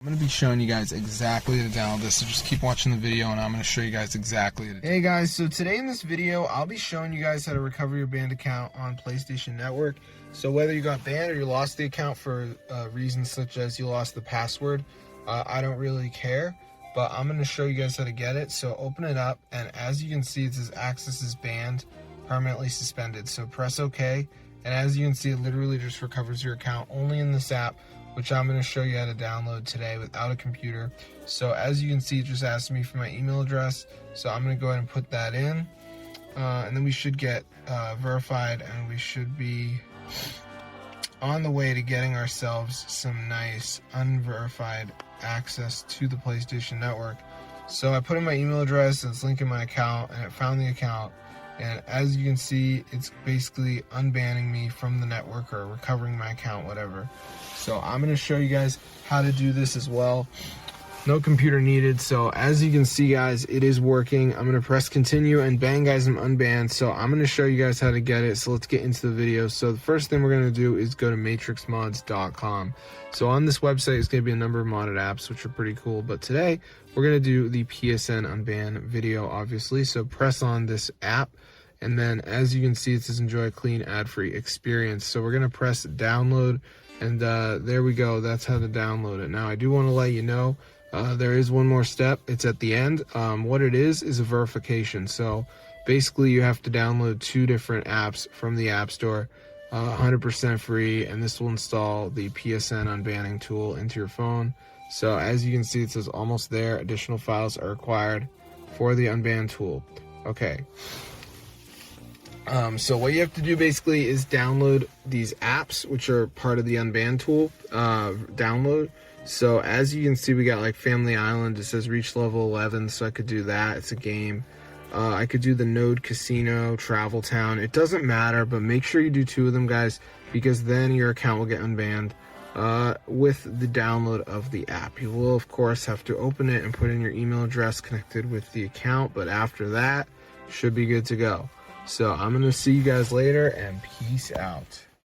I'm going to be showing you guys exactly how to download this, so just keep watching the video and I'm going to show you guys exactly how to do it. Hey guys, so today in this video, I'll be showing you guys how to recover your banned account on PlayStation Network. So whether you got banned or you lost the account for reasons such as you lost the password, I don't really care, but I'm going to show you guys how to get it. So open it up, and as you can see, it says access is banned, permanently suspended. So press OK, and as you can see, it literally just recovers your account only in this app, which I'm going to show you how to download today without a computer. So as you can see, it just asked me for my email address, so I'm going to go ahead and put that in, and then we should get verified, and we should be on the way to getting ourselves some nice unverified access to the PlayStation Network. So I put in my email address, and it's linking my account, and it found the account, and as you can see, it's basically unbanning me from the network or recovering my account, whatever. So I'm going to show you guys how to do this as well. No computer needed. So as you can see, guys, it is working. I'm going to press continue, and bang, guys, I'm unbanned. So I'm going to show you guys how to get it. So let's get into the video. So the first thing we're going to do is go to matrixmods.com. So on this website is going to be a number of modded apps, which are pretty cool. But today we're going to do the PSN unbanned video, obviously. So press on this app, and then as you can see, it says enjoy a clean ad-free experience. So we're going to press download, and there we go. That's how to download it. Now I do want to let you know there is one more step. It's at the end. What it is a verification. So basically you have to download 2 different apps from the App Store, 100% free, and this will install the PSN unbanning tool into your phone. So as you can see, it says almost there. Additional files are required for the unbanned tool. Okay. So what you have to do basically is download these apps, which are part of the unbanned tool, download. So as you can see, we got like Family Island. It says reach level 11, so I could do that. It's a game. I could do the Node Casino, Travel Town. It doesn't matter, but make sure you do 2 of them, guys, because then your account will get unbanned with the download of the app. You will, of course, have to open it and put in your email address connected with the account, but after that, should be good to go. So I'm going to see you guys later, and peace out.